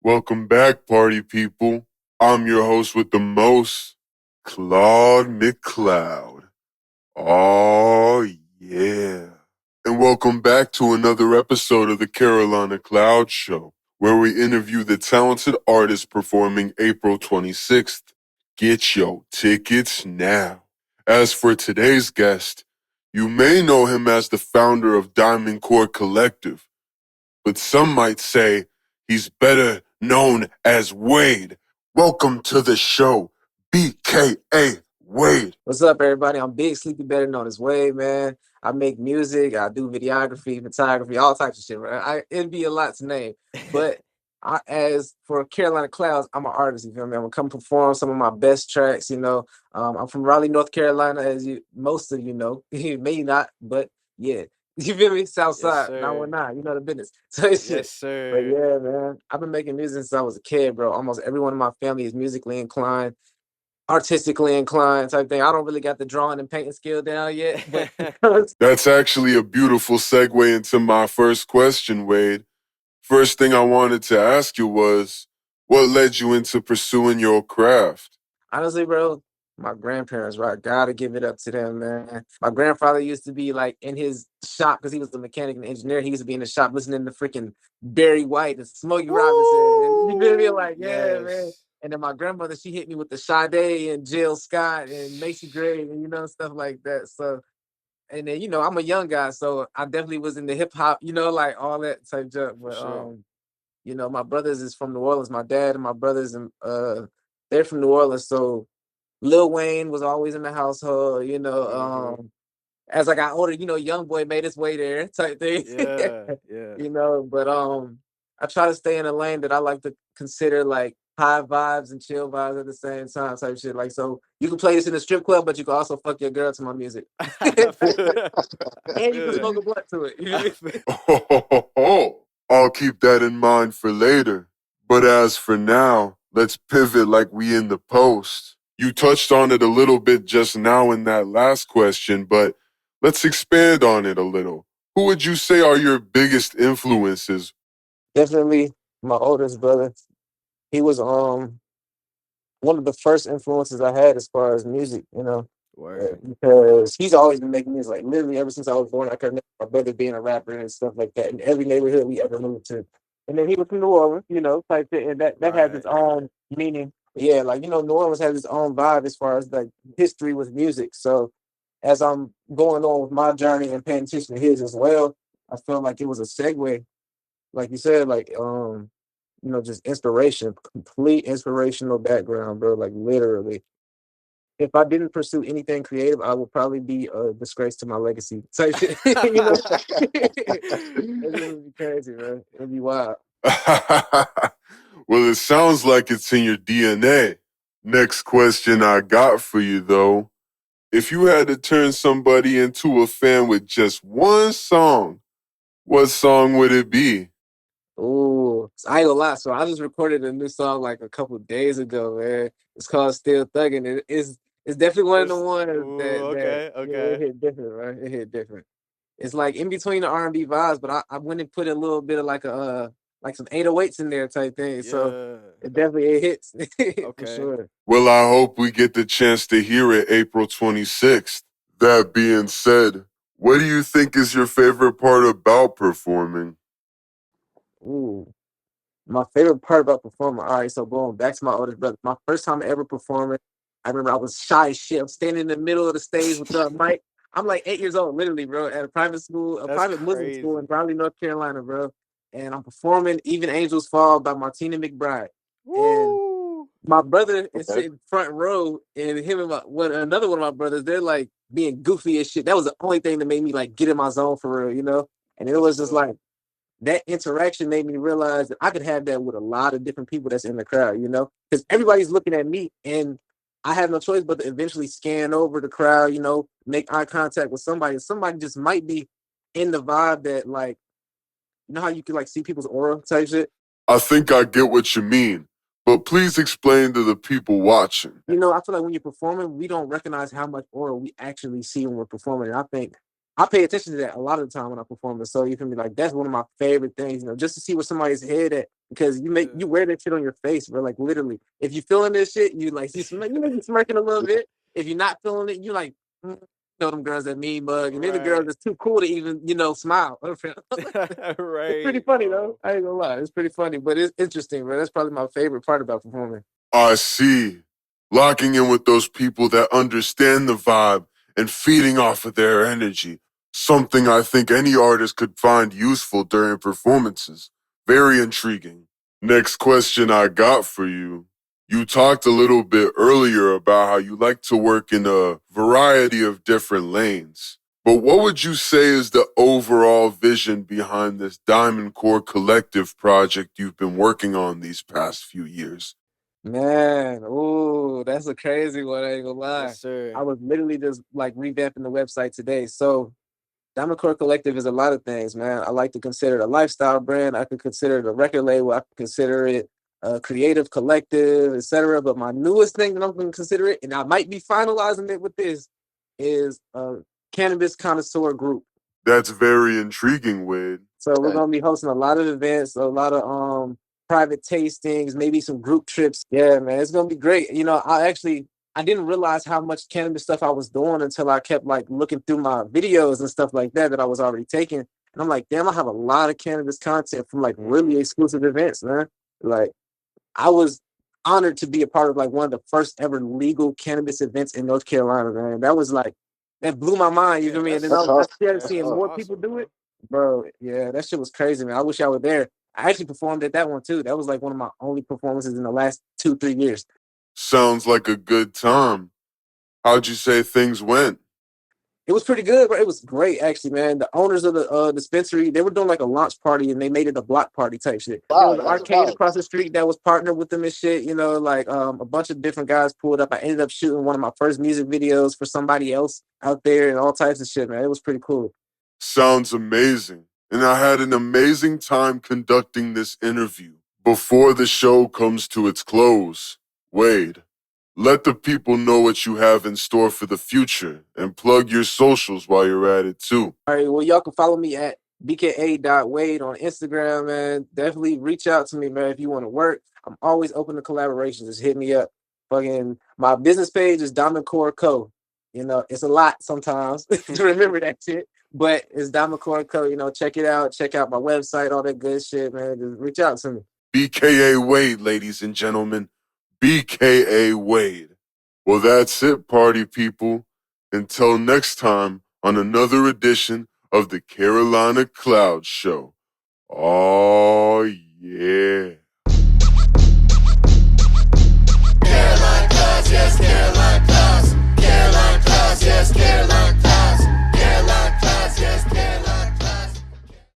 Welcome back, party people. I'm your host with the most, Claude McCloud. Oh, yeah. And welcome back to another episode of the Carolina Cloud Show, where we interview the talented artists performing April 26th. Get your tickets now. As for today's guest, you may know him as the founder of Diamond Core Collective, but some might say he's better known as Wade. Welcome to the show, BKA Wade. What's up, everybody? I'm Big Sleepy, better known as Wade, man. I make music, I do videography, photography, all types of shit, right? It'd be a lot to name. But as for Carolina Clouds, I'm an artist, you feel me? I'm gonna come perform some of my best tracks, I'm from Raleigh, North Carolina, as most of you know. Maybe not, but yeah. You feel me? Southside, 919, you know the business. So it's shit. Yes, But sir. yeah, man, I've been making music since I was a kid, bro. Almost everyone in my family is musically inclined, artistically inclined type thing. I don't really got the drawing and painting skill down yet, but That's actually a beautiful segue into my first question, Wade. First thing I wanted to ask you was, what led you into pursuing your craft? honestly, bro, my grandparents, right? Gotta give it up to them, man. My grandfather used to be like in his shop because he was the mechanic and engineer. He used to be in the shop listening to freaking Barry White and Smokey Robinson. And you feel me? Like, yeah, man. Yes. And then my grandmother, she hit me with the Sade and Jill Scott and Macy Gray and stuff like that. So, and then I'm a young guy, so I definitely was in the hip hop, like all that type junk. For But sure. my brothers is from New Orleans. My dad and my brothers and they're from New Orleans. So Lil Wayne was always in the household, Mm-hmm. as I got older, young boy made his way there type thing. Yeah, yeah. But I try to stay in a lane that I like to consider like high vibes and chill vibes at the same time type shit. Like, so you can play this in a strip club, but you can also fuck your girl to my music. I feel that. I And you feel can that. smoke a blunt to it. You I feel feel- me? I'll keep that in mind for later. But as for now, let's pivot like we in the post. You touched on it a little bit just now in that last question, but let's expand on it a little. Who would you say are your biggest influences? Definitely my oldest brother. He was one of the first influences I had as far as music, Word. because he's always been making music. Like literally ever since I was born, I could remember my brother being a rapper and stuff like that in every neighborhood we ever moved to. And then he was from New Orleans, type thing, and that has Right. its own meaning. Yeah, like New Orleans has its own vibe as far as like history with music. So as I'm going on with my journey and paying attention to his as well, I felt like it was a segue, like you said, like just inspiration, complete inspirational background, bro. Like literally. If I didn't pursue anything creative, I would probably be a disgrace to my legacy. Type shit. It would be crazy, man. It'd be wild. Well, it sounds like it's in your DNA. Next question I got for you, though. If you had to turn somebody into a fan with just one song, what song would it be? Ooh, so I ain't gonna lie. So I just recorded a new song like a couple days ago, man. It's called "Still Thuggin'." It's definitely one of the ones Ooh, that okay, yeah, it okay. hit different, right? It hit different. It's like in between the R&B vibes, but I went and put a little bit of like a like some 808s in there type thing. So Yeah. it hits for Okay. sure. Well, I hope we get the chance to hear it April 26th. That being said, what do you think is your favorite part about performing? Ooh. My favorite part about performing, all right, so going back to my oldest brother, my first time ever performing, I remember I was shy as shit. I'm standing in the middle of the stage with the mic. I'm like 8 years old, literally, bro, at a private school, a That's private Muslim school in crazy. Raleigh, North Carolina, bro. And I'm performing Even Angels Fall by Martina McBride. And Woo! my brother is Okay. sitting front row, and him and another one of my brothers, they're like being goofy as shit. That was the only thing that made me like get in my zone for real, And it That's was just dope. like that interaction made me realize that I could have that with a lot of different people that's in the crowd, because everybody's looking at me and I have no choice but to eventually scan over the crowd, make eye contact with somebody. Somebody just might be in the vibe that, like, how you can like see people's aura type shit. I think I get what you mean, but please explain to the people watching. I feel like when you're performing, we don't recognize how much aura we actually see when we're performing. And I think I pay attention to that a lot of the time when I'm performing. So you can be like, that's one of my favorite things, just to see where somebody's head at because you wear that shit on your face, bro. Like literally, if you feeling this shit, you like you smirking a little bit. If you're not feeling it, you like you know them girls that mean mug, and then the girls that's too cool to even smile. It's pretty funny though. I ain't gonna lie, it's pretty funny, but it's interesting, bro. That's probably my favorite part about performing. I see. Locking in with those people that understand the vibe and feeding off of their energy. Something I think any artist could find useful during performances. Very intriguing. Next question I got for you. You talked a little bit earlier about how you like to work in a variety of different lanes. But what would you say is the overall vision behind this Diamond Core Collective project you've been working on these past few years? Man, ooh, that's a crazy one. I ain't gonna lie. Yes, sir. I was literally just like revamping the website today. So Diamond Core Collective is a lot of things, man. I like to consider it a lifestyle brand. I could consider it a record label. I could consider it a creative collective, etc. But my newest thing that I'm going to consider it, and I might be finalizing it with this, is a cannabis connoisseur group. That's very intriguing, Wade. So we're going to be hosting a lot of events, a lot of private tastings, maybe some group trips. Yeah, man, it's going to be great. You know, I didn't realize how much cannabis stuff I was doing until I kept like looking through my videos and stuff like that I was already taking. And I'm like, damn, I have a lot of cannabis content from like really exclusive events, man. Like I was honored to be a part of like one of the first ever legal cannabis events in North Carolina, man. That was like, that blew my mind, you know what I mean? And then I started seeing more people do it. Bro, yeah, that shit was crazy, man. I wish I were there. I actually performed at that one too. That was like one of my only performances in the last 2-3 years. Sounds like a good time. How'd you say things went? It was pretty good, bro. It was great, actually, man. The owners of the dispensary, they were doing like a launch party, and they made it a block party type shit. Wow, there was an arcade across the street that was partnered with them and shit. You know, like a bunch of different guys pulled up. I ended up shooting one of my first music videos for somebody else out there, and all types of shit, man. It was pretty cool. Sounds amazing. And I had an amazing time conducting this interview. Before the show comes to its close, Wade, let the people know what you have in store for the future and plug your socials while you're at it too. All right, well, y'all can follow me at BKA.Wade on Instagram, man. Definitely reach out to me, man, if you want to work. I'm always open to collaborations. Just hit me up. Fucking my business page is Diamond Core Co. You know, it's a lot sometimes to remember that shit, but it's Diamond Core Co. You know, check it out. Check out my website, all that good shit, man. Just reach out to me. BKA Wade, ladies and gentlemen. BKA Wade. Well, that's it, party people. Until next time on another edition of the Carolina Cloud Show. Oh, yeah.